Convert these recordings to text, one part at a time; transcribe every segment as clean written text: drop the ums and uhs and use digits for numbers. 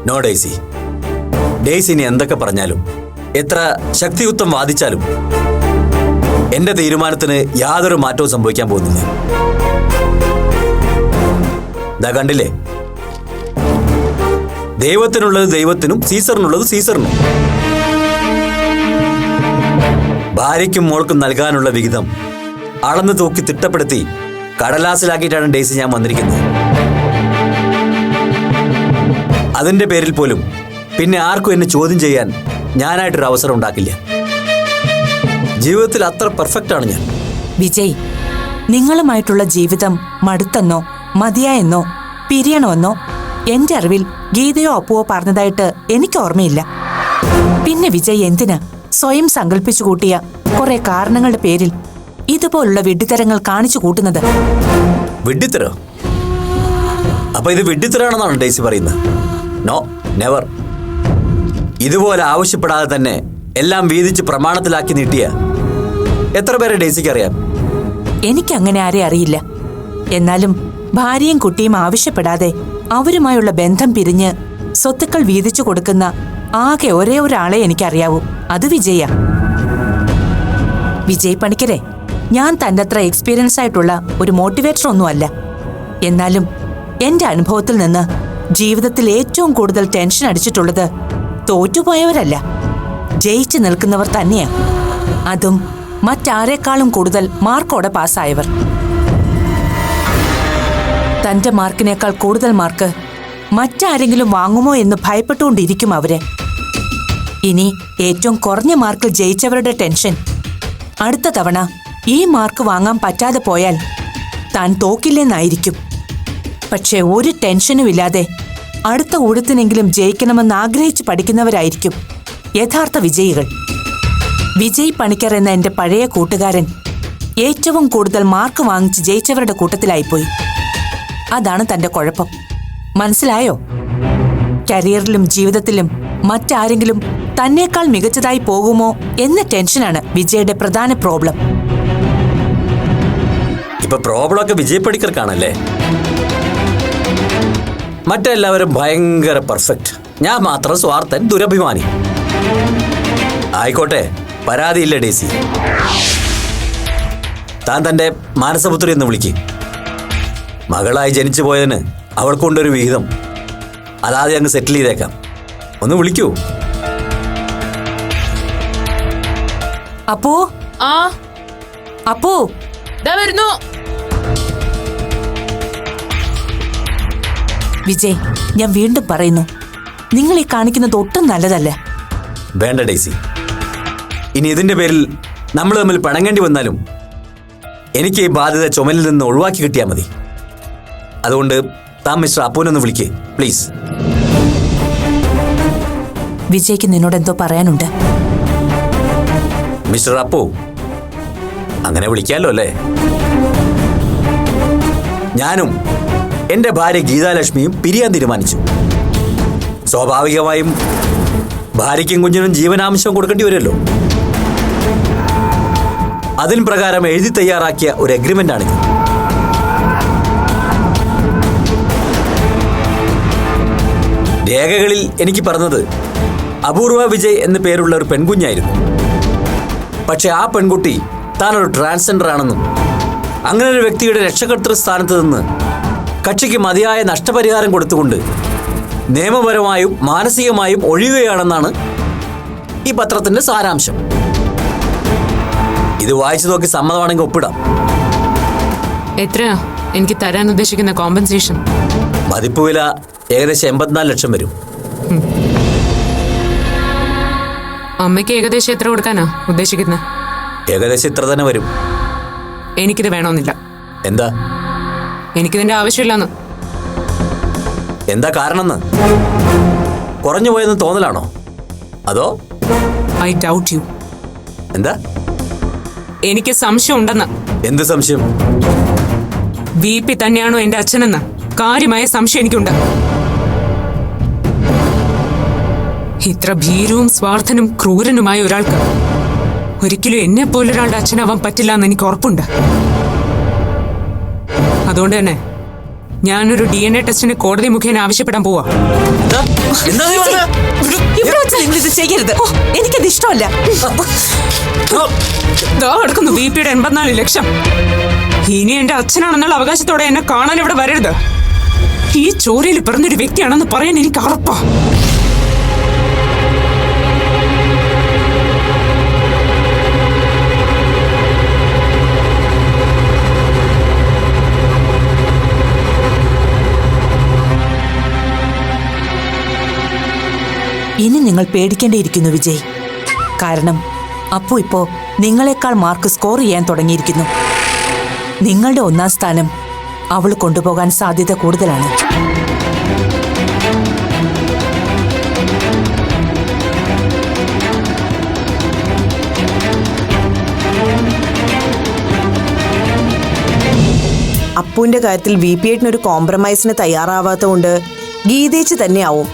No Daisy. Daisy ഇനി എന്തൊക്കെ പറഞ്ഞാലും എത്ര ശക്തിയുക്തം വാദിച്ചാലും എന്റെ തീരുമാനത്തിന് യാതൊരു മാറ്റവും സംഭവിക്കാൻ പോകുന്നില്ല. ദാ കണ്ടില്ലേ, ദൈവത്തിനുള്ളത് ദൈവത്തിനും സീസറിനുള്ളത് സീസറിനും. ഭാര്യയ്ക്കും മോൾക്കും നൽകാനുള്ള വിഹിതം അളന്നു തൂക്കി തിട്ടപ്പെടുത്തി കടലാസിലാക്കിയിട്ടാണ് ഡെയ്സി ഞാൻ വന്നിരിക്കുന്നത്. അതിന്റെ പേരിൽ പോലും പിന്നെ ആർക്കും എന്നെ ചോദ്യം ചെയ്യാൻ ഞാനായിട്ടൊരു അവസരം ഉണ്ടാക്കില്ല. ജീവിതത്തിൽ അത്ര പെർഫെക്റ്റ് ആണ് ഞാൻ. വിജയ്, നിങ്ങളുമായിട്ടുള്ള ജീവിതം മടുത്തെന്നോ മതിയായെന്നോ പിരിയണമെന്നോ എന്റെ അറിവിൽ ഗീതയോ അപ്പുവോ പറഞ്ഞതായിട്ട് എനിക്ക് ഓർമ്മയില്ല. പിന്നെ വിജയ് എന്തിനാ സ്വയം സങ്കല്പിച്ചു കൂട്ടിയ കുറെ കാരണങ്ങളുടെ പേരിൽ ഇതുപോലുള്ള വിഡ്ഢിത്തരങ്ങൾ കാണിച്ചു കൂട്ടുന്നത്? വിഡ്ഢിത്തരോ? അപ്പൊ ഇത് വിഡ്ഢിത്തരാണെന്നാണ് ഡെയ്സി പറയുന്നത്? No, never. ഇതുപോലെ ആവശ്യപ്പെടാതെ തന്നെ എല്ലാം വീതിച്ച് പ്രമാണത്തിലാക്കി നീട്ടിയ എത്ര പേരെ ഡെയ്സിക്ക് അറിയാം? എനിക്കങ്ങനെ ആരെ അറിയില്ല. എന്നാലും ഭാര്യയും കുട്ടിയും ആവശ്യപ്പെടാതെ അവരുമായുള്ള ബന്ധം പിരിഞ്ഞ് സ്വത്തുക്കൾ വീതിച്ചു കൊടുക്കുന്ന ആകെ ഒരേ ഒരാളെ എനിക്കറിയാവൂ. അത് വിജയ. വിജയ് പണിക്കരെ, ഞാൻ തന്റെ അത്ര എക്സ്പീരിയൻസ് ആയിട്ടുള്ള ഒരു മോട്ടിവേറ്റർ ഒന്നുമല്ല. എന്നാലും എന്റെ അനുഭവത്തിൽ നിന്ന് ജീവിതത്തിൽ ഏറ്റവും കൂടുതൽ ടെൻഷൻ അടിച്ചിട്ടുള്ളത് തോറ്റുപോയവരല്ല, ജയിച്ചു നിൽക്കുന്നവർ തന്നെയാ. അതും മറ്റാരെക്കാളും കൂടുതൽ മാർക്കോടെ പാസ്സായവർ. തന്റെ മാർക്കിനേക്കാൾ കൂടുതൽ മാർക്ക് മറ്റാരെങ്കിലും വാങ്ങുമോ എന്ന് ഭയപ്പെട്ടുകൊണ്ടിരിക്കും അവര്. ഇനി ഏറ്റവും കുറഞ്ഞ മാർക്കിൽ ജയിച്ചവരുടെ ടെൻഷൻ അടുത്ത തവണ ഈ മാർക്ക് വാങ്ങാൻ പറ്റാതെ പോയാൽ താൻ തോക്കില്ലെന്നായിരിക്കും. പക്ഷെ ഒരു ടെൻഷനും ഇല്ലാതെ അടുത്ത ഊഴത്തിനെങ്കിലും ജയിക്കണമെന്ന് ആഗ്രഹിച്ച് പഠിക്കുന്നവരായിരിക്കും യഥാർത്ഥ വിജയികൾ. വിജയ് പണിക്കർ എന്ന എന്റെ പഴയ കൂട്ടുകാരൻ ഏറ്റവും കൂടുതൽ മാർക്ക് വാങ്ങിച്ച് ജയിച്ചവരുടെ കൂട്ടത്തിലായിപ്പോയി. അതാണ് തന്റെ കുഴപ്പം. മനസ്സിലായോ? കരിയറിലും ജീവിതത്തിലും മറ്റാരെങ്കിലും തന്നേക്കാൾ മികച്ചതായി പോകുമോ എന്ന ടെൻഷനാണ് വിജയുടെ പ്രധാന പ്രോബ്ലം. ഇപ്പൊ പ്രോബ്ലമൊക്കെ വിജയ് പണിക്കർക്കാണല്ലേ? മറ്റെല്ലാവരും ഭയങ്കര പെർഫെക്റ്റ്, ഞാൻ മാത്രം സ്വാർത്ഥൻ, ദുരഭിമാനി. ആയിക്കോട്ടെ, പരാതിയില്ല ഡെയ്സി. താൻ തന്റെ മാനസപുത്രി എന്ന് വിളിക്ക്. മകളായി ജനിച്ചു പോയതിന് അവൾക്കൊണ്ടൊരു വിഹിതം അതാദ്യം അങ്ങ് സെറ്റിൽ ചെയ്തേക്കാം. ഒന്ന് വിളിക്കൂ. അപ്പോ അപ്പോ വരുന്നു. വിജയ്, ഞാൻ വീണ്ടും പറയുന്നു, നിങ്ങൾ ഈ കാണിക്കുന്നത് ഒട്ടും നല്ലതല്ല. വേണ്ട ഡെയ്സി, ഇനി ഇതിന്റെ പേരിൽ നമ്മൾ തമ്മിൽ പിണങ്ങേണ്ടി വന്നാലും എനിക്ക് ഈ ബാധ്യത ചുമലിൽ നിന്ന് ഒഴിവാക്കി കിട്ടിയാൽ മതി. അതുകൊണ്ട് താൻ മിസ്റ്റർ അപ്പുവിനൊന്ന് വിളിക്കേ പ്ലീസ്. വിജയ്ക്ക് നിന്നോട് എന്തോ പറയാനുണ്ട്. മിസ്റ്റർ അപ്പു, അങ്ങനെ വിളിക്കാലോ അല്ലേ? ഞാനും എന്റെ ഭാര്യ ഗീതാലക്ഷ്മിയും പിരിയാൻ തീരുമാനിച്ചു. സ്വാഭാവികമായും ഭാര്യയ്ക്കും കുഞ്ഞിനും ജീവനാംശം കൊടുക്കേണ്ടി വരുമല്ലോ. അതിന് പ്രകാരം എഴുതി തയ്യാറാക്കിയ ഒരു എഗ്രിമെന്റ് ആണിത്. രേഖകളിൽ എനിക്ക് പറഞ്ഞത് അപൂർവ വിജയ് എന്ന പേരുള്ള ഒരു പെൺകുഞ്ഞായിരുന്നു. പക്ഷെ ആ പെൺകുട്ടി താനൊരു ട്രാൻസ്ജെൻഡർ ആണെന്നും അങ്ങനെ ഒരു വ്യക്തിയുടെ രക്ഷകർത്തൃ സ്ഥാനത്ത് നിന്ന് കക്ഷിക്ക് മതിയായ നഷ്ടപരിഹാരം കൊടുത്തുകൊണ്ട് നിയമപരമായും മാനസികമായും ഒഴിയുകയാണെന്നാണ് ഈ പത്രത്തിന്റെ സാരാംശം. ഇത് വായിച്ചു നോക്കി സമ്മതമാണെങ്കിൽ ഒപ്പിടാം. എത്രയാ എനിക്ക് തരാൻ ഉദ്ദേശിക്കുന്ന കോമ്പൻസേഷൻ? മതിപ്പ് വില ഏകദേശം 84 ലക്ഷം വരും. അമ്മയ്ക്ക് ഏകദേശം എത്ര കൊടുക്കാനാ ഉദ്ദേശിക്കുന്നത്? ഏകദേശം ഇത്ര തന്നെ വരും. എനിക്കിത് വേണമെന്നില്ല. എന്താ? എനിക്കിതിന്റെ ആവശ്യമില്ലെന്ന്. എന്താ കാരണം? കുറഞ്ഞു പോയെന്ന് തോന്നലാണോ? അതോ? I doubt U. എന്താ? എനിക്ക് സംശയം ഉണ്ടെന്ന്. എന്ത് സംശയം? VP തന്നെയാണോ എന്റെ അച്ഛനെന്ന് കാര്യമായ സംശയം എനിക്കുണ്ട്. ഇത്ര ഭീരുവും സ്വാർത്ഥനും ക്രൂരനുമായ ഒരാൾക്ക് ഒരിക്കലും എന്നെ പോലൊരാളുടെ അച്ഛനാവാൻ പറ്റില്ല എന്ന് എനിക്ക് ഉറപ്പുണ്ട്. അതുകൊണ്ട് തന്നെ ഞാനൊരു DNA ടെസ്റ്റിന് കോടതി മുഖേന ആവശ്യപ്പെടാൻ പോവാ. എന്താ? എന്താ നീ പറഞ്ഞത്? ഇവിടെ വെച്ച് നിങ്ങൾ ഇത് ചെയ്യരുത്. എനിക്കത് ഇഷ്ടമല്ല. ദാ കിടക്കുന്നു BP യുടെ 84 ലക്ഷം. ഇനി എന്റെ അച്ഛനാണെന്നുള്ള അവകാശത്തോടെ എന്നെ കാണാൻ ഇവിടെ വരരുത്. ഈ ചോരയിൽ പിറന്നൊരു വ്യക്തിയാണെന്ന് പറയാൻ എനിക്ക് ഉറപ്പാ. ഇനി നിങ്ങൾ പേടിക്കേണ്ടിയിരിക്കുന്നു വിജയ്. കാരണം അപ്പു ഇപ്പോ നിങ്ങളെക്കാൾ മാർക്ക് സ്കോർ ചെയ്യാൻ തുടങ്ങിയിരിക്കുന്നു. നിങ്ങളുടെ 1ാം സ്ഥാനം അവൾ കൊണ്ടുപോകാൻ സാധ്യത കൂടുതലാണ്. അപ്പുവിന്റെ കാര്യത്തിൽ VP-ഏട്ടനൊരു കോംപ്രമൈസിന് തയ്യാറാവാത്തതുകൊണ്ട് ഗീതേച്ചി തന്നെയാവും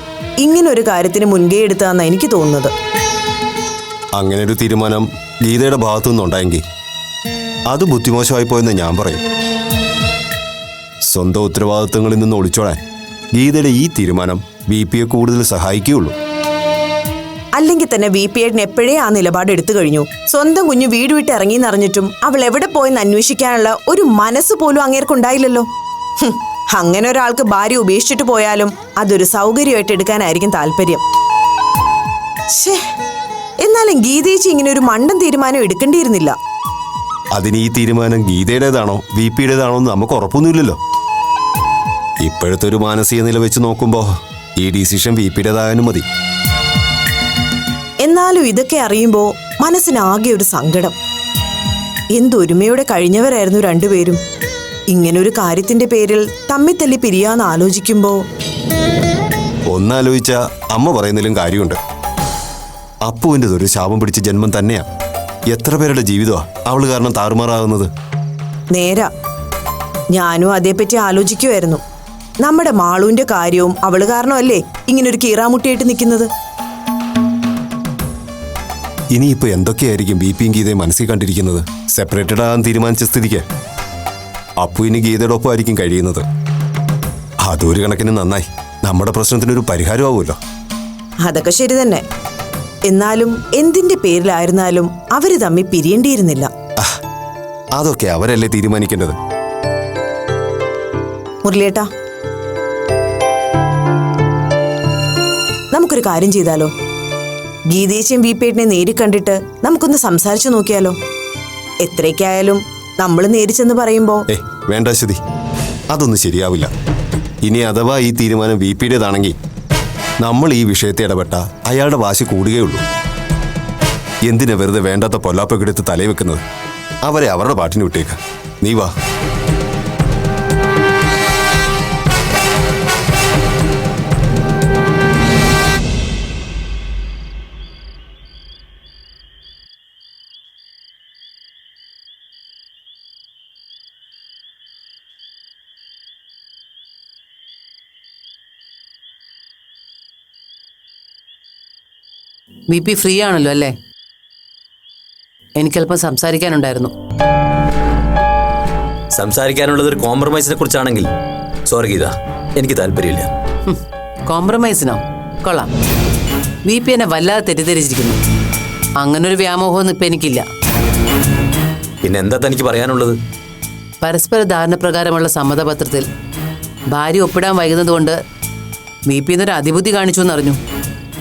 ഇങ്ങനൊരു കാര്യത്തിന് മുൻകൈ എടുത്താന്ന് എനിക്ക് തോന്നുന്നത്. അങ്ങനെ ഒരു തീരുമാനം ഗീതയുടെ ഭാഗത്തു നിന്നുണ്ടായെങ്കിൽ അത് ബുദ്ധിമോശമായി പോയെന്ന് ഞാൻ പറയും. സ്വന്തം ഉത്തരവാദിത്തങ്ങളിൽ നിന്ന് ഒളിച്ചോടാൻ ഗീതയുടെ ഈ തീരുമാനം VP-യെ കൂടുതൽ സഹായിക്കുകയുള്ളൂ. അല്ലെങ്കിൽ തന്നെ VP-ഏട്ടൻ എപ്പോഴേ ആ നിലപാട് എടുത്തു കഴിഞ്ഞു. സ്വന്തം കുഞ്ഞു വീട് വിട്ട് ഇറങ്ങിയെന്നറിഞ്ഞിട്ടും അവൾ എവിടെ പോയെന്ന് അന്വേഷിക്കാനുള്ള ഒരു മനസ്സ് പോലും അങ്ങേർക്കുണ്ടായില്ലല്ലോ. അങ്ങനെ ഒരാൾക്ക് ഭാര്യ ഉപേക്ഷിച്ചിട്ട് പോയാലും അതൊരു സൗകര്യമായിട്ട് എടുക്കാനായിരിക്കും താല്പര്യം. എന്നാലും ഗീതേച്ചി ഇങ്ങനെ ഒരു മണ്ടൻ തീരുമാനം എടുക്കേണ്ടിയിരുന്നില്ല. അതിന് ഈ തീരുമാനം ഗീതയുടേതാണോ VP-യുടേതാണോ എന്ന് നമുക്ക് ഉറപ്പൊന്നുമില്ലല്ലോ. ഇപ്പോഴത്തെ ഒരു മാനസിക നില വെച്ച് നോക്കുമ്പോൾ ഈ ഡിസിഷൻ VP-യുടേതായാലും മതി. എന്നാലും ഇതൊക്കെ അറിയുമ്പോൾ മനസ്സിനാകെ ഒരു സങ്കടം. എന്തൊരുമയോടെ കഴിഞ്ഞവരായിരുന്നു രണ്ടുപേരും. ഇങ്ങനൊരു കാര്യത്തിന്റെ പേരിൽ തമ്മിത്തല്ലി പിരിയാന്ന് ആലോചിക്കുമ്പോ ഒന്നാലോചിച്ച അമ്മ പറയുന്നതിലും കാര്യമുണ്ട്. അപ്പുവിൻ്റെതൊരു ശാപം പിടിച്ച ജന്മം തന്നെയാ. എത്ര പേരുടെ ജീവിതമാ അവള് കാരണം താറുമാറാകുന്നത്. നേരാ, ഞാനും അതേപ്പറ്റി ആലോചിക്കുമായിരുന്നു. നമ്മുടെ മാളുവിന്റെ കാര്യവും അവള് കാരണമല്ലേ ഇങ്ങനൊരു കീറാമുട്ടിയായിട്ട് നിൽക്കുന്നത്. ഇനിയിപ്പോ എന്തൊക്കെയായിരിക്കും VP-യും ഗീതയും മനസ്സിൽ കണ്ടിരിക്കുന്നത്. സെപ്പറേറ്റഡ് ആകാൻ തീരുമാനിച്ച സ്ഥിതിക്ക് അപ്പു ഇനി ഗീതയുടെ ഒപ്പമായിരിക്കും കഴിയുന്നത്. അതൊരു കണക്കിന് നന്നായി. നമ്മുടെ പ്രശ്നത്തിനൊരു പരിഹാരമാവുമല്ലോ. അതൊക്കെ ശരി തന്നെ. എന്നാലും എന്തിന്റെ പേരിലായിരുന്നാലും അവര് തമ്മിൽ പിരിയേണ്ടിയിരുന്നില്ല. അതൊക്കെ അവരല്ലേ തീരുമാനിക്കേണ്ടത്. മുരളിയേട്ടാ, നമുക്കൊരു കാര്യം ചെയ്താലോ? ഗീതേച്ചിയും VP-ഏട്ടനെ നേരിൽ കണ്ടിട്ട് നമുക്കൊന്ന് സംസാരിച്ചു നോക്കിയാലോ? എത്രയ്ക്കായാലും നമ്മൾ നേരിച്ചെന്ന് പറയുമ്പോ വേണ്ട ശ്രുതി, അതൊന്നും ശരിയാവില്ല. ഇനി അഥവാ ഈ തീരുമാനം VP-യുടേതാണെങ്കിൽ നമ്മൾ ഈ വിഷയത്തെ ഇടപെട്ട അയാളുടെ വാശി കൂടുകയുള്ളൂ. എന്തിനാ വെറുതെ വേണ്ടാത്ത പൊല്ലാപ്പൊക്കെ എടുത്ത് തലയിൽ അവരെ അവരുടെ പാട്ടിന് വിട്ടേക്ക. നീ വാ. VP ഫ്രീ ആണല്ലോ അല്ലേ? എനിക്കല്പം സംസാരിക്കാനുണ്ടായിരുന്നു. സംസാരിക്കാനുള്ളത് ഒരു കോംപ്രമൈസിനെ കുറിച്ചാണെങ്കിൽ സോറി ഗീത, എനിക്ക് താല്പര്യമില്ല. കോംപ്രമൈസിനോ? കൊള്ളാം. VP എന്നെ വല്ലാതെ തെറ്റിദ്ധരിച്ചിരിക്കുന്നു. അങ്ങനൊരു വ്യാമോഹമൊന്നും ഇപ്പം എനിക്കില്ല. പിന്നെ എന്താ തനിക്ക് പറയാനുള്ളത്? പരസ്പര ധാരണപ്രകാരമുള്ള സമ്മതപത്രത്തിൽ ഭാര്യ ഒപ്പിടാൻ വൈകുന്നതുകൊണ്ട് VP എന്നൊരു അതിബുദ്ധി കാണിച്ചു എന്നറിഞ്ഞു.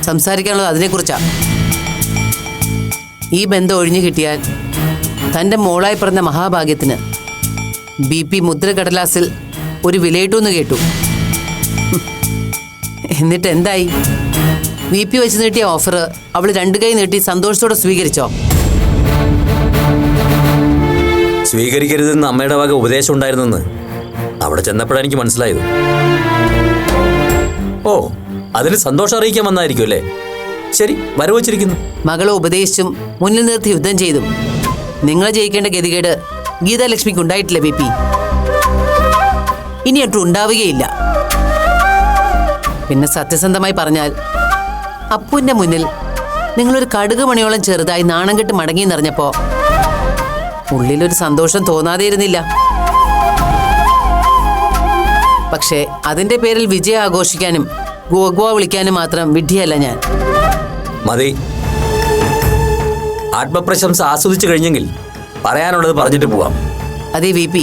സംസാരിക്കാനുള്ളത് അതിനെക്കുറിച്ചാണ്. ഈ ബന്ധം ഒഴിഞ്ഞു കിട്ടിയാൽ തൻ്റെ മോളായി പറഞ്ഞ മഹാഭാഗ്യത്തിന് BP മുദ്രകടലാസിൽ ഒരു വിലയിട്ടുമെന്ന് കേട്ടു. എന്നിട്ട് എന്തായി? VP വെച്ച് നീട്ടിയ ഓഫർ അവൾ 2 കൈ നീട്ടി സന്തോഷത്തോടെ സ്വീകരിച്ചോ? സ്വീകരിക്കരുതെന്ന് അമ്മയുടെ വക ഉപദേശം ഉണ്ടായിരുന്നെന്ന് അവിടെ ചെന്നപ്പോഴാണ് എനിക്ക് മനസ്സിലായത്. ഓ, അതിന് സന്തോഷം അറിയിക്കാൻ വന്നായിരിക്കും അല്ലേ? ശരി, വരവച്ചിരിക്കുന്നു. മകളെ ഉപദേശിച്ചും മുന്നിൽ നിർത്തി യുദ്ധം ചെയ്തും നിങ്ങളെ ജയിക്കേണ്ട ഗതികേട് ഗീതാലക്ഷ്മിക്ക് ഉണ്ടായിട്ടില്ല VP. ഇനി ഒട്ടും ഉണ്ടാവുകയില്ല. പിന്നെ സത്യസന്ധമായി പറഞ്ഞാൽ അപ്പുവിന്റെ മുന്നിൽ നിങ്ങളൊരു കടുക് മണിയോളം ചെറുതായി നാണം കെട്ട് മടങ്ങിയെന്നറിഞ്ഞപ്പോ ഉള്ളിലൊരു സന്തോഷം തോന്നാതെ ഇരുന്നില്ല. പക്ഷേ അതിന്റെ പേരിൽ വിജയം ആഘോഷിക്കാനും ഗോഗ്വ വിളിക്കാനും മാത്രം വിഡ്ഢിയല്ല ഞാൻ. മതി. ആത്മപ്രശംസ ആസ്വദിച്ചു കഴിഞ്ഞെങ്കിൽ പറയാനുള്ളത് പറഞ്ഞിട്ട് പോവാം. അതേ വി പി,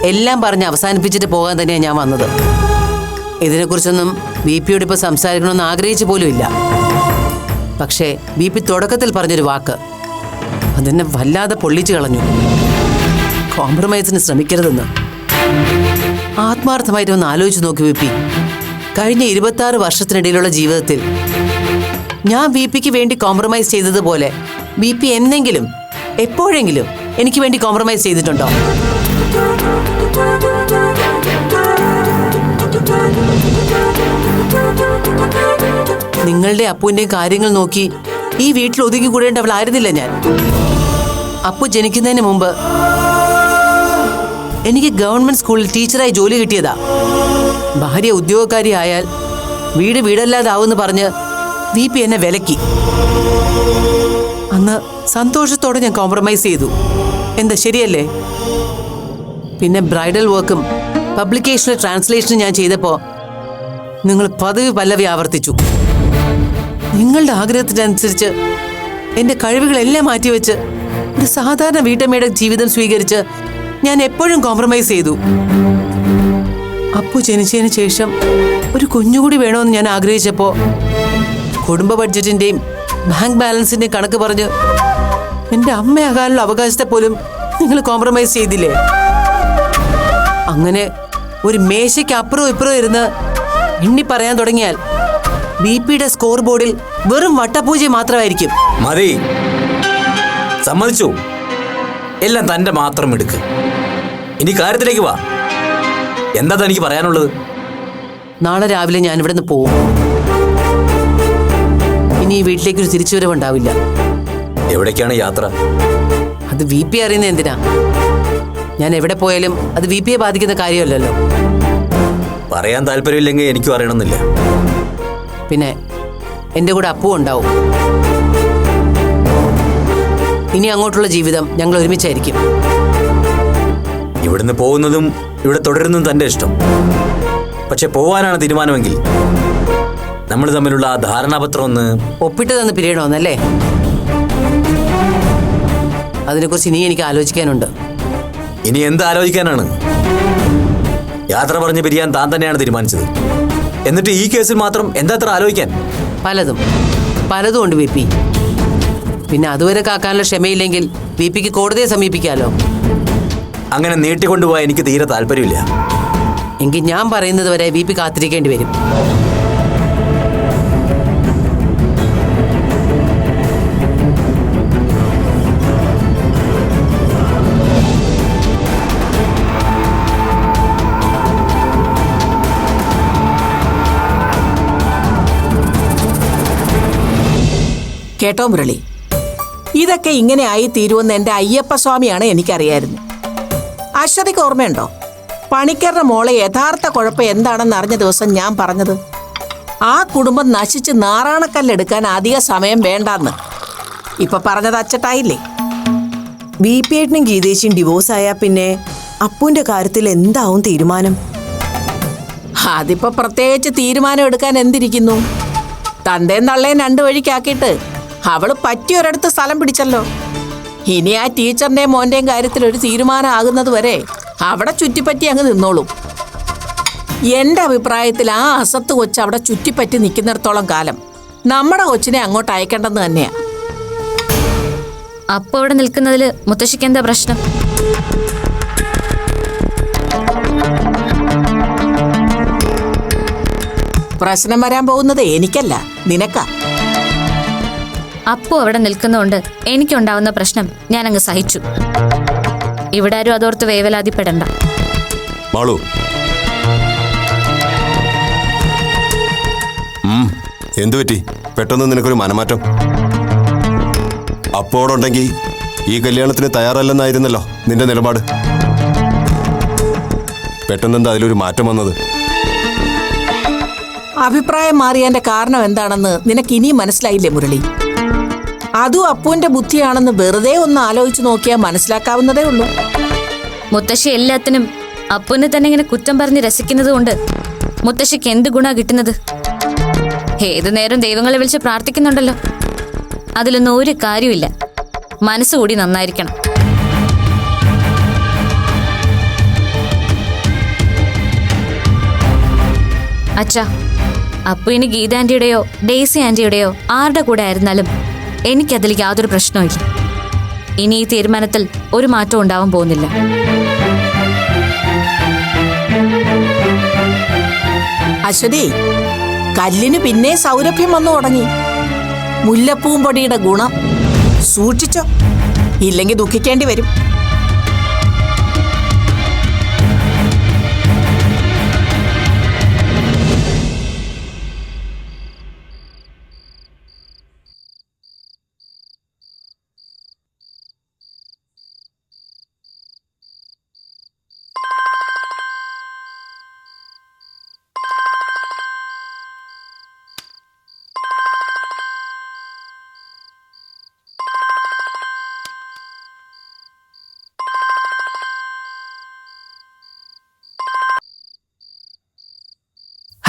എല്ലാം പറഞ്ഞ് അവസാനിപ്പിച്ചിട്ട് പോകാൻ തന്നെയാണ് ഞാൻ വന്നത്. ഇതിനെക്കുറിച്ചൊന്നും വി പിയോട് ഇപ്പോൾ സംസാരിക്കണമെന്ന് ആഗ്രഹിച്ചു പോലും ഇല്ല. പക്ഷേ വി പി തുടക്കത്തിൽ പറഞ്ഞൊരു വാക്ക് അതെന്നെ വല്ലാതെ പൊള്ളിച്ചു കളഞ്ഞു. കോംപ്രമൈസിന് ശ്രമിക്കരുതെന്ന്. ആത്മാർത്ഥമായിട്ട് ഒന്ന് ആലോചിച്ച് നോക്കി വി പി. കഴിഞ്ഞ 26 വർഷത്തിനിടയിലുള്ള ജീവിതത്തിൽ ഞാൻ വി പിക്ക് വേണ്ടി കോംപ്രമൈസ് ചെയ്തതുപോലെ വി പി എന്നെങ്കിലും എപ്പോഴെങ്കിലും എനിക്ക് വേണ്ടി കോംപ്രമൈസ് ചെയ്തിട്ടുണ്ടോ? നിങ്ങളുടെ അപ്പുവിൻ്റെയും കാര്യങ്ങൾ നോക്കി ഈ വീട്ടിൽ ഒതുങ്ങിക്കൂടേണ്ടവളായിരുന്നില്ല ഞാൻ. അപ്പു ജനിക്കുന്നതിന് മുമ്പ് എനിക്ക് ഗവൺമെന്റ് സ്കൂളിൽ ടീച്ചറായി ജോലി കിട്ടിയതാ. ഭാര്യ ഉദ്യോഗക്കാരി ആയാൽ വീട് വീടല്ലാതാവെന്ന് പറഞ്ഞ് വി പി എന്നെ വിലക്കി. അന്ന് സന്തോഷത്തോടെ ഞാൻ കോംപ്രമൈസ് ചെയ്തു. എന്താ ശരിയല്ലേ? പിന്നെ ബ്രൈഡൽ വർക്കും പബ്ലിക്കേഷനിൽ ട്രാൻസ്ലേഷനും ഞാൻ ചെയ്തപ്പോൾ നിങ്ങൾ പതിവ് പല്ലവി ആവർത്തിച്ചു. നിങ്ങളുടെ ആഗ്രഹത്തിനനുസരിച്ച് എൻ്റെ കഴിവുകളെല്ലാം മാറ്റിവെച്ച് ഒരു സാധാരണ വീട്ടമ്മയുടെ ജീവിതം സ്വീകരിച്ച് ഞാൻ എപ്പോഴും കോംപ്രമൈസ് ചെയ്തു. അപ്പു ജനിച്ചതിന് ശേഷം ഒരു കുഞ്ഞുകൂടി വേണമെന്ന് ഞാൻ ആഗ്രഹിച്ചപ്പോൾ കുടുംബ ബഡ്ജറ്റിൻ്റെയും ബാങ്ക് ബാലൻസിൻ്റെയും കണക്ക് പറഞ്ഞ് എൻ്റെ അമ്മയാകാനുള്ള അവകാശത്തെ പോലും നിങ്ങൾ കോംപ്രമൈസ് ചെയ്തില്ലേ? അങ്ങനെ ഒരു മേശയ്ക്ക് അപ്പുറവും ഇപ്പുറവും ഇരുന്ന് എണ്ണി പറയാൻ തുടങ്ങിയാൽ ബി പിയുടെ സ്കോർ ബോർഡിൽ വെറും വട്ടപൂജ മാത്രമായിരിക്കും. മതി, സമ്മതിച്ചു. എല്ലാം തന്റെ മാത്രം എടുക്ക്. ഇനി കാര്യത്തിലേക്ക് വാ. എന്താ തനിക്ക് പറയാനുള്ളത്? നാളെ രാവിലെ ഞാൻ ഇവിടെ നിന്ന് പോവും. ഇനി ഈ വീട്ടിലേക്കൊരു തിരിച്ചുവരവുണ്ടാവില്ല. എവിടേക്കാണ് യാത്ര? അത് വി പി അറിയുന്ന എന്തിനാ? ഞാൻ എവിടെ പോയാലും അത് വി പിയെ ബാധിക്കുന്ന കാര്യമല്ലല്ലോ. പറയാൻ താല്പര്യമില്ലെങ്കിൽ എനിക്കും അറിയണമെന്നില്ല. പിന്നെ എൻ്റെ കൂടെ അപ്പു ഉണ്ടാവും. ഇനി അങ്ങോട്ടുള്ള ജീവിതം ഞങ്ങൾ ഒരുമിച്ചായിരിക്കും. ഇവിടുന്ന് പോകുന്നതും ഇവിടെ തുടരുന്നതും തന്റെ ഇഷ്ടം. പക്ഷെ പോവാനാണ് തീരുമാനമെങ്കിൽ നമ്മൾ തമ്മിലുള്ള ആ ധാരണാപത്രം ഒന്ന് ഒപ്പിട്ട് തന്ന് പിരിയണമെന്നല്ലേ? അതിനെക്കുറിച്ച് ഇനി എനിക്ക് ആലോചിക്കാനുണ്ട്. ഇനി എന്ത് ആലോചിക്കാനാണ്? യാത്ര പറഞ്ഞ് പിരിയാൻ താൻ തന്നെയാണ് തീരുമാനിച്ചത്. എന്നിട്ട് ഈ കേസിൽ മാത്രം എന്താ അത്ര ആലോചിക്കാൻ? പലതും ഉണ്ട് വി പി. പിന്നെ അതുവരെ കാക്കാനുള്ള ക്ഷമയില്ലെങ്കിൽ വി പിക്ക് കോടതിയെ സമീപിക്കാലോ. അങ്ങനെ നീട്ടിക്കൊണ്ടുപോകാൻ എനിക്ക് തീരെ താല്പര്യമില്ല. എങ്കിൽ ഞാൻ പറയുന്നത് വരെ വി പി കാത്തിരിക്കേണ്ടി വരും. കേട്ടോ മുരളി, ഇതൊക്കെ ഇങ്ങനെ ആയി തീരുമെന്ന് എൻ്റെ അയ്യപ്പസ്വാമിയാണ് എനിക്കറിയായിരുന്നു. അശ്വതിക്ക് ഓർമ്മയുണ്ടോ? പണിക്കരുടെ മോളെ യഥാർത്ഥ കുഴപ്പം എന്താണെന്ന് അറിഞ്ഞ ദിവസം ഞാൻ പറഞ്ഞത് ആ കുടുംബം നശിച്ച് നാറാണക്കല്ലെടുക്കാൻ അധിക സമയം വേണ്ടാന്ന്. ഇപ്പൊ പറഞ്ഞത് അച്ചട്ടായില്ലേ? വി പി ഏട്ടനും ഗീതേശിയും ഡിവോഴ്സ് ആയാൽ പിന്നെ അപ്പുവിന്റെ കാര്യത്തിൽ എന്താവും തീരുമാനം? അതിപ്പോ പ്രത്യേകിച്ച് തീരുമാനം എടുക്കാൻ എന്തിരിക്കുന്നു? തന്തേം തള്ളേം 2 വഴിക്കാക്കിയിട്ട് അവള് പറ്റിയൊരിടത്ത് സ്ഥലം പിടിച്ചല്ലോ. ഇനി ആ ടീച്ചറിന്റെയും മോന്റെയും കാര്യത്തിൽ ഒരു തീരുമാനം ആകുന്നത് വരെ അവിടെ ചുറ്റിപ്പറ്റി അങ്ങ് നിന്നോളും. എന്റെ അഭിപ്രായത്തിൽ ആ അസത്ത് കൊച്ച് അവിടെ ചുറ്റിപ്പറ്റി നിൽക്കുന്നിടത്തോളം കാലം നമ്മുടെ കൊച്ചിനെ അങ്ങോട്ട് അയക്കേണ്ടെന്ന് തന്നെയാ. അപ്പൊ അവിടെ നിൽക്കുന്നതിൽ മുത്തശ്ശിക്ക് എന്താ പ്രശ്നം? പ്രശ്നം വരാൻ പോകുന്നത് എനിക്കല്ല, നിനക്കാ. അപ്പു അവിടെ നിൽക്കുന്നതുകൊണ്ട് എനിക്കുണ്ടാവുന്ന പ്രശ്നം ഞാൻ അങ്ങ് സഹിച്ചു. ഇവിടെ ആരും അതോർത്ത് വേവലാതിപ്പെടണ്ട. മാളു, എന്തു പറ്റി പെട്ടെന്ന് നിനക്കൊരു മനമാറ്റം? അപ്പോടുണ്ടെങ്കിൽ ഈ കല്യാണത്തിന് തയ്യാറല്ലെന്നായിരുന്നല്ലോ നിന്റെ നിലപാട്. പെട്ടെന്നെന്താ അതിലൊരു മാറ്റം വന്നത്? അഭിപ്രായം മാറിയതിന്റെ കാരണം എന്താണെന്ന് നിനക്ക് ഇനിയും മനസ്സിലായില്ലേ മുരളി? അതും അപ്പുവിന്റെ ബുദ്ധിയാണെന്ന് വെറുതെ ഒന്ന് ആലോചിച്ച് നോക്കിയാൽ മനസ്സിലാക്കാവുന്നതേ ഉള്ളൂ. മുത്തശ്ശി എല്ലാത്തിനും അപ്പുവിനെ തന്നെ ഇങ്ങനെ കുറ്റം പറഞ്ഞ് രസിക്കുന്നത് കൊണ്ട് മുത്തശ്ശിക്ക് എന്ത് ഗുണ കിട്ടുന്നത്? ഏതു നേരം ദൈവങ്ങളെ വിളിച്ച് പ്രാർത്ഥിക്കുന്നുണ്ടല്ലോ. അതിലൊന്നും ഒരു കാര്യമില്ല. മനസ്സുകൂടി നന്നായിരിക്കണം. അച്ഛാ, അപ്പു ഇനി ഗീത ആന്റിയുടെയോ ഡെയ്സി ആന്റിയുടെയോ ആരുടെ കൂടെ ആയിരുന്നാലും എനിക്കതിൽ യാതൊരു പ്രശ്നവുമില്ല. ഇനി ഈ തീരുമാനത്തിൽ ഒരു മാറ്റവും ഉണ്ടാവാൻ പോകുന്നില്ല. അശ്വതി, കല്ലിന് പിന്നെ സൗരഭ്യം വന്നു തുടങ്ങി. മുല്ലപ്പൂമ്പൊടിയുടെ ഗുണം സൂക്ഷിച്ചോ, ഇല്ലെങ്കിൽ ദുഃഖിക്കേണ്ടി വരും.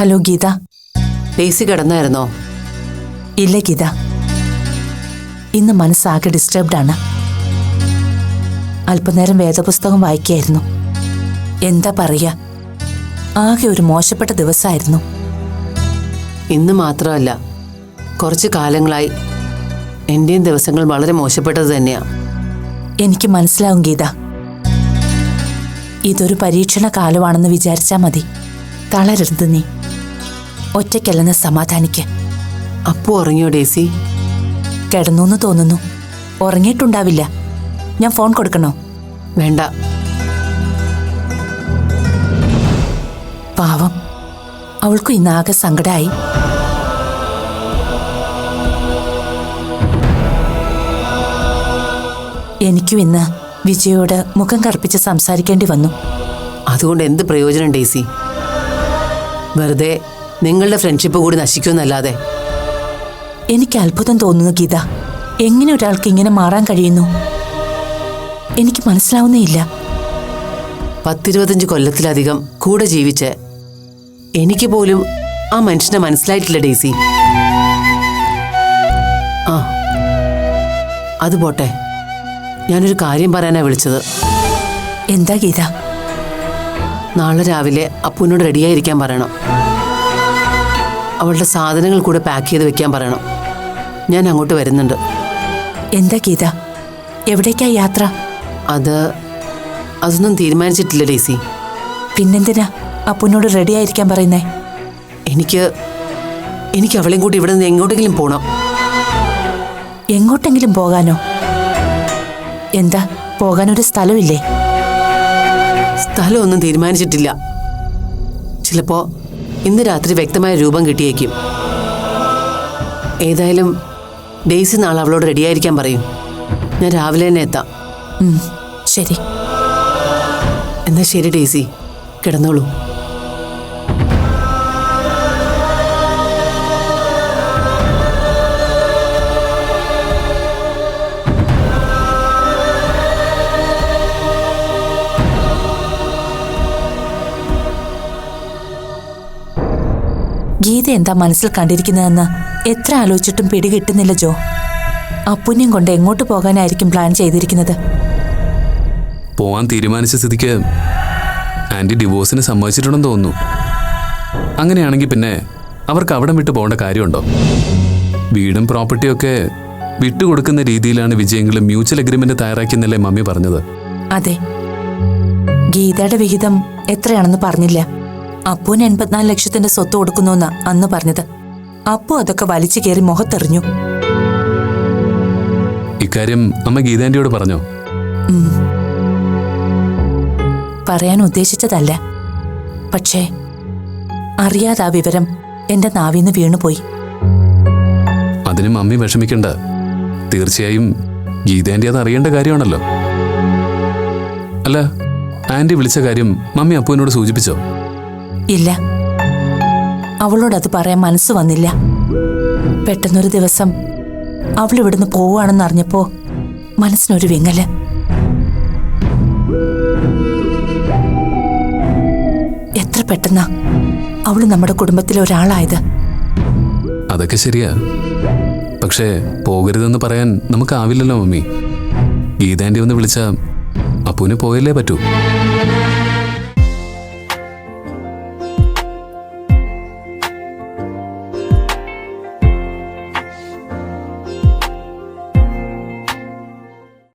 ഹലോ ഗീത. ഡെയ്സി കിടന്നായിരുന്നോ? ഇല്ല ഗീത, ഇന്ന് മനസ്സാകെ ഡിസ്റ്റർബ്ഡ് ആണ്. അല്പനേരം വേദപുസ്തകം വായിക്കായിരുന്നു. എന്താ പറയാ, ആകെ ഒരു മോശപ്പെട്ട ദിവസമായിരുന്നു. ഇന്ന് മാത്രമല്ല, കുറച്ച് കാലങ്ങളായി എൻ്റെയും ദിവസങ്ങൾ വളരെ മോശപ്പെട്ടത് തന്നെയാ. എനിക്ക് മനസ്സിലാവും ഗീത. ഇതൊരു പരീക്ഷണ കാലമാണെന്ന് വിചാരിച്ചാ മതി. തളരരുത് നീ. ഒറ്റയ്ക്കല്ലെന്ന് സമാധാനിക്ക്. അപ്പു ഉറങ്ങിയോ ഡേസി? കിടന്നു തോന്നുന്നു. ഉറങ്ങിയിട്ടുണ്ടാവില്ല. ഞാൻ ഫോൺ കൊടുക്കണോ? വേണ്ട. പാവം, അവൾക്കും ഇന്നാകെ സങ്കടമായി. എനിക്കും ഇന്ന് വിജയോട് മുഖം കറുപ്പിച്ച് സംസാരിക്കേണ്ടി വന്നു. അതുകൊണ്ട് എന്ത് പ്രയോജനം ഡേസി? വെറുതെ നിങ്ങളുടെ ഫ്രണ്ട്ഷിപ്പ് കൂടി നശിക്കുമെന്നല്ലാതെ. എനിക്ക് അത്ഭുതം തോന്നുന്നു ഗീത. എങ്ങനെ ഒരാൾക്ക് ഇങ്ങനെ മാറാൻ കഴിയുന്നു? എനിക്ക് മനസ്സിലാവുന്നേയില്ല. 10-25 കൊല്ലത്തിലധികം കൂടെ ജീവിച്ച് എനിക്ക് പോലും ആ മനുഷ്യനെ മനസ്സിലായിട്ടില്ല ഡേസി. ആ, അത് പോട്ടെ, ഞാനൊരു കാര്യം പറയാനാ വിളിച്ചത്. എന്താ ഗീത? നാളെ രാവിലെ അപ്പുവിനോട് റെഡിയായിരിക്കാൻ പറയണം. അവളുടെ സാധനങ്ങൾ കൂടെ പാക്ക് ചെയ്ത് വെക്കാൻ പറയണം. ഞാൻ അങ്ങോട്ട് വരുന്നുണ്ട്. എന്താ ഗീത, എവിടേക്കാ യാത്ര? അതൊന്നും തീരുമാനിച്ചിട്ടില്ല ഡേസി. പിന്നെന്തിനാ അപ്പുനോട് റെഡി ആയിരിക്കാൻ പറയുന്നേ? എനിക്ക് അവളെയും കൂടി ഇവിടെ നിന്ന് എങ്ങോട്ടെങ്കിലും പോകണം. എങ്ങോട്ടെങ്കിലും പോകാനോ? എന്താ, പോകാനൊരു സ്ഥലമില്ലേ? സ്ഥലമൊന്നും തീരുമാനിച്ചിട്ടില്ല. ചിലപ്പോ ഇന്ന് രാത്രി വ്യക്തമായ രൂപം കിട്ടിയേക്കും. ഏതായാലും ഡേയ്സി നാളെ അവളോട് റെഡിയായിരിക്കാൻ പറയും. ഞാൻ രാവിലെ തന്നെ എത്താം. ശരി. എന്നാ ശരി ഡേയ്സി, കിടന്നോളൂ. ഗീത എന്താ മനസ്സിൽ കണ്ടിരിക്കുന്നതെന്ന് എത്ര ആലോചിച്ചിട്ടും പിടികിട്ടുന്നില്ല ജോ. അപ്പുണ്യം കൊണ്ട് എങ്ങോട്ട് പോകാനായിരിക്കും പ്ലാൻ ചെയ്തിരിക്കുന്നത്? പോവാൻ തീരുമാനിച്ച സ്ഥിതിക്ക് ആന്റി ഡിവോഴ്സിന് സമ്മതിച്ചിട്ടുണ്ടെന്ന് തോന്നുന്നു. അങ്ങനെയാണെങ്കിൽ പിന്നെ അവർക്ക് അവിടം വിട്ടു പോകേണ്ട കാര്യമുണ്ടോ? വീടും പ്രോപ്പർട്ടിയും ഒക്കെ വിട്ടുകൊടുക്കുന്ന രീതിയിലാണ് വിജയങ്ങളും മ്യൂച്വൽ അഗ്രിമെന്റ് തയ്യാറാക്കിയെന്നല്ലേ മമ്മി പറഞ്ഞത്? അതെ. ഗീതയുടെ വിഹിതം എത്രയാണെന്ന് പറഞ്ഞില്ല. അപ്പുവിന് 84 ലക്ഷത്തിന്റെ സ്വത്ത് കൊടുക്കുന്നുവെന്നാ അന്ന് പറഞ്ഞത്. അപ്പു അതൊക്കെ വലിച്ചു കയറി മുഖത്തെറിഞ്ഞു. ഇക്കാര്യം അമ്മ ഗീതാന്റിയോട് പറഞ്ഞോ? പറയാൻ ഉദ്ദേശിച്ചതല്ല, പക്ഷേ അറിയാതെ ആ വിവരം എന്റെ നാവിന്ന് വീണുപോയി. അതിന് മമ്മി വിഷമിക്കണ്ട. തീർച്ചയായും ഗീതാന്റി അത് അറിയേണ്ട കാര്യമാണല്ലോ. അല്ല, ആന്റി വിളിച്ച കാര്യം മമ്മി അപ്പുവിനോട് സൂചിപ്പിച്ചോ? ഇല്ല, അവളോടത് പറയാൻ മനസ്സ് വന്നില്ല. പെട്ടെന്നൊരു ദിവസം അവൾ ഇവിടുന്ന് പോവുകയാണെന്ന് അറിഞ്ഞപ്പോ മനസ്സിനൊരു വിങ്ങല്. എത്ര പെട്ടെന്നാ അവള് നമ്മുടെ കുടുംബത്തിലെ ഒരാളായത്. അതൊക്കെ ശരിയാ. പക്ഷേ പോകരുതെന്ന് പറയാൻ നമുക്കാവില്ലല്ലോ മമ്മി. ഗീതാൻ്റെ ഒന്ന് വിളിച്ചാ അപ്പൂന് പോയല്ലേ പറ്റൂ.